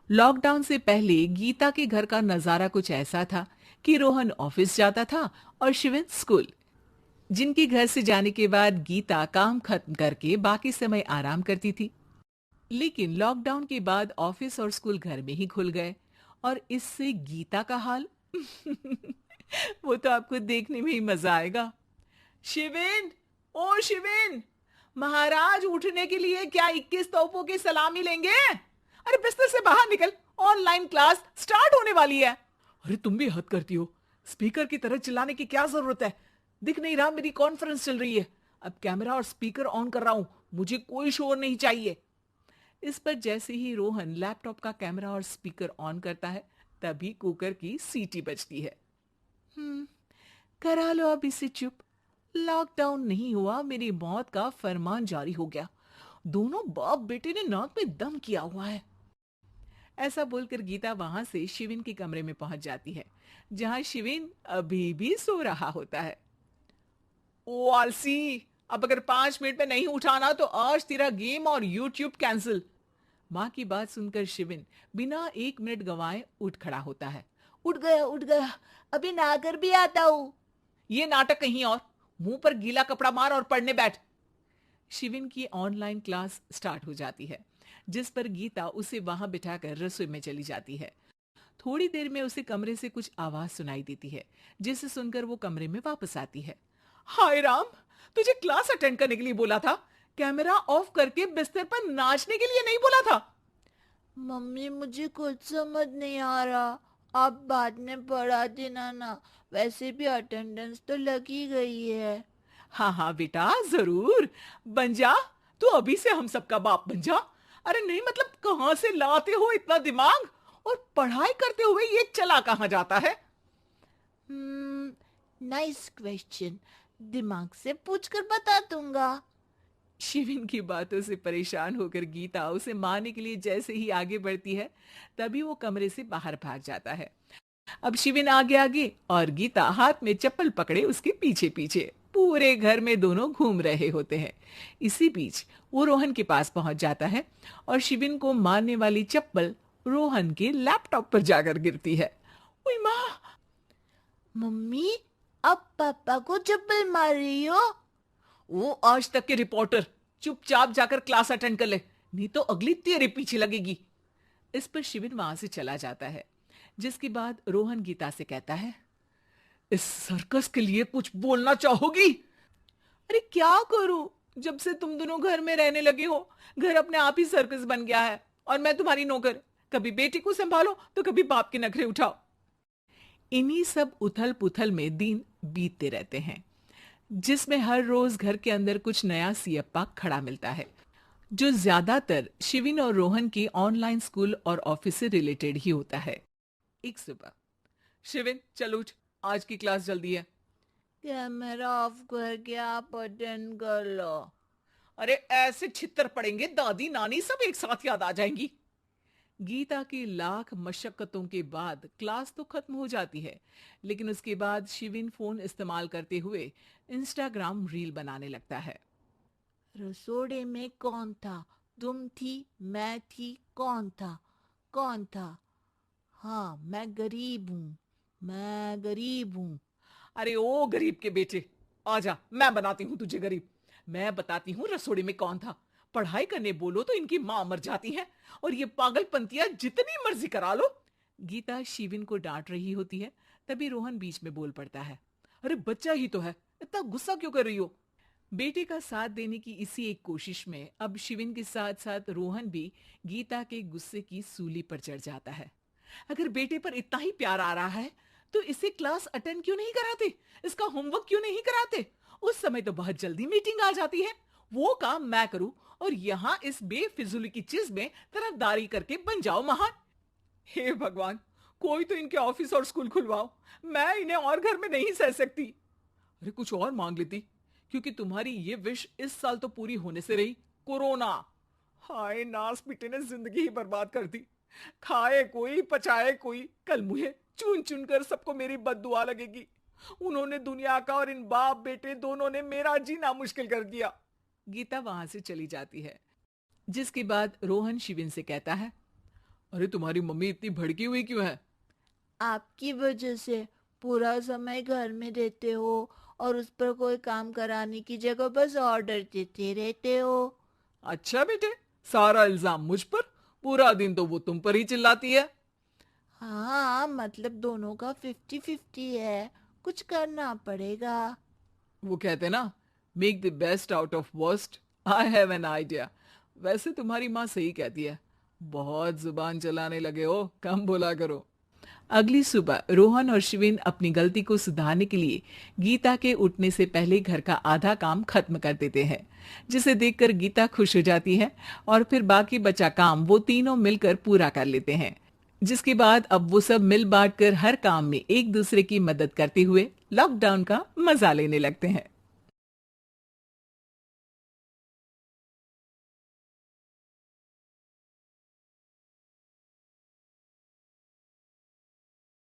Lockdown से पहले गीता के घर का नजारा कुछ ऐसा था कि रोहन ऑफिस जाता था और शिवन स्कूल। जिनके घर से जाने के बाद गीता काम खत्म करके बाकी समय आराम करती थी। लेकिन लॉकडाउन के बाद ऑफिस और स्कूल घर में ही खुल गए और इससे गीता का हाल वो तो आपको देखने में ही मजा आएगा। शिवेन, ओ शिवेन, महाराज उठने के लिए क्या 21 तोपों की सलामी लेंगे? अरे बिस्तर से बाहर निकल, ऑनलाइन क्लास स्टार्ट होने वाली है। अरे तुम भी हद करती हो, स्पीकर की तरह चिल्लाने की क्या जरूरत है? दिख नहीं रहा मेरी कॉन्फ्रेंस चल रही है। अब कैमरा और स्पीकर ऑन कर रहा हूं, मुझे कोई शोर नहीं चाहिए। इस पर जैसे ही रोहन लैपटॉप का कैमरा और स्पीकर ऑन करता है, तभी कुकर की सीटी बजती है। हम्म, करा लो अब इसे चुप। लॉकडाउन नहीं हुआ, मेरी मौत का फरमान जारी हो गया। दोनों बाप बेटे ने नाक में दम किया हुआ है। ऐसा बोलकर गीता वहां से शिविन के कमरे में पहुंच जाती है, जहां शिविन अभी भी सो रहा होता है। ओ आलसी, अब अगर 5 मिनट में नहीं उठाना तो आज तेरा गेम और यूट्यूब कैंसिल। माँ की बात सुनकर शिविन बिना 1 मिनट गंवाए उठ खड़ा होता है। उठ गया, उठ गया, अभी नहाकर भी आता हूं। ये नाटक कहीं और, मुंह पर गीला कपड़ा मार और पढ़ने बैठ। शिविन की ऑनलाइन क्लास स्टार्ट हो जाती है, जिस पर गीता उसे वहां बिठाकर रसोई में चली जाती है। थोड़ी देर में उसे कमरे से कुछ आवाज सुनाई देती है, जिसे सुनकर वो कमरे में वापस आती है। हाय राम, तुझे क्लास अटेंड करने के लिए बोला था, कैमरा ऑफ करके बिस्तर पर नाचने के लिए नहीं बोला था। मम्मी मुझे कुछ समझ नहीं आ रहा। आप बाद में पढ़ा देना ना। वैसे भी अटेंडेंस तो लगी गई है। हाँ हाँ बेटा, जरूर बन जा। तू अभी से हम सबका बाप बन जा। अरे नहीं मतलब, कहां से लाते हो इतना दिमाग? और पढ़ाई करते हुए ये चला कहां जाता है? Nice question. दिमाग से पूछकर बता दूंगा। शिविन की बातों से परेशान होकर गीता उसे मारने के लिए जैसे ही आगे बढ़ती है, तभी वो कमरे से बाहर भाग जाता है। अब शिविन आगे आगे और गीता हाथ में चप्पल पकड़े उसके पीछे पीछे पूरे घर में दोनों घूम रहे होते हैं। इसी बीच वो रोहन के पास पहुंच जाता है और शिविन को मारने वाली चप्पल रोहन के लैपटॉप पर जाकर गिरती है। ओए माँ! मम्मी, अब पापा को चप्पल मार रही हो? वो आज तक के रिपोर्टर, चुपचाप जाकर क्लास अटेंड कर ले, नहीं तो अगली तेरे पीछे लगेगी। इस पर शिविन वहां से चला जाता है, जिसके बाद रोहन गीता से कहता है, इस सर्कस के लिए कुछ बोलना चाहोगी? अरे क्या करूं, जब से तुम दोनों घर में रहने लगे हो, घर अपने आप ही सर्कस बन गया है और मैं तुम्हारी नौकर। कभी बेटी को संभालो तो कभी बाप के नखरे उठाओ। इन्हीं सब उथल पुथल में दिन बीतते रहते हैं, जिसमें हर रोज घर के अंदर कुछ नया सियप्पा खड़ा मिलता है, जो ज्यादातर शिविन और रोहन की ऑनलाइन स्कूल और ऑफिस से रिलेटेड ही होता है। एक सुबह, शिविन चल उठ, आज की क्लास जल्दी है। कैमरा ऑफ करके आप अटेंड कर लो। अरे ऐसे छित्तर पड़ेंगे, दादी नानी सब एक साथ याद आ जाएंगी। गीता की लाख मशक्कतों के बाद क्लास तो खत्म हो जाती है, लेकिन उसके बाद शिविन फोन इस्तेमाल करते हुए इंस्टाग्राम रील बनाने लगता है। रसोड़े में कौन था? तुम थी? मैं थी? कौन था? कौन था? हाँ, मैं गरीब हूँ। मैं गरीब हूँ। अरे ओ गरीब के बेटे, आजा, मैं बनाती हूँ तुझे गरीब। मैं बताती हूँ रसोड़ी में कौन था। पढ़ाई करने बोलो तो इनकी मां मर जाती है, और ये पागलपंतियां जितनी मर्जी करा लो। गीता शिविन को डांट रही होती है, तभी रोहन बीच में बोल पड़ता है। अरे बच्चा ही तो है, इतना गुस्सा क्यों कर रही हो? बेटे का साथ देने की इसी एक कोशिश में अब शिविन के साथ साथ रोहन भी गीता के गुस्से की सूली पर चढ़ जाता है। अगर बेटे पर इतना ही प्यार आ रहा है, तो इसे क्लास अटेंड क्यों नहीं कराते? इसका होमवर्क क्यों नहीं कराते? उस समय तो बहुत जल्दी मीटिंग आ जाती है। वो काम मैं करूं और यहां इस बेफिजूल की चीज में तरफदारी करके बन जाओ महान। हे भगवान, कोई तो इनके ऑफिस और स्कूल खुलवाओ, मैं इन्हें और घर में नहीं सह सकती। अरे कुछ और मांग लेती, क्योंकि तुम्हारी ये विश इस साल तो पूरी होने से रही, कोरोना। हाय नास बेटे ने जिंदगी ही बर्बाद कर दी। खाए कोई पचाए कोई, कल मुझे चुन चुन कर सबको मेरी बद्दुआ लगेगी। उन्होंने दुनिया का और इन बाप बेटे दोनों ने मेरा जीना मुश्किल कर दिया। गीता वहां से चली जाती है, जिसके बाद रोहन शिविन से कहता है, अरे तुम्हारी मम्मी इतनी भड़की हुई क्यों है? आपकी वजह से पूरा समय घर में रहते हो और उस पर कोई काम कराने की जगह बस ऑर्डर देते रहते हो। अच्छा बेटे, सारा इल्जाम मुझ पर? पूरा दिन तो वो तुम पर ही चिल्लाती है। हाँ, मतलब दोनों का 50-50 है, कुछ करना पड़ेगा। वो कहते ना, make the best out of worst. I have an idea. वैसे तुम्हारी माँ सही कहती है, बहुत जुबान चलाने लगे हो, कम बोला करो। अगली सुबह रोहन और शिविन अपनी गलती को सुधारने के लिए गीता के उठने से पहले घर का आधा काम खत्म कर देते हैं, जिसे देखकर गीता खुश हो जाती है और फिर बाकी बचा काम वो तीनों मिलकर पूरा कर लेते हैं। जिसके बाद अब वो सब मिल बांट कर हर काम में एक दूसरे की मदद करते हुए लॉकडाउन का मजा लेने लगते हैं।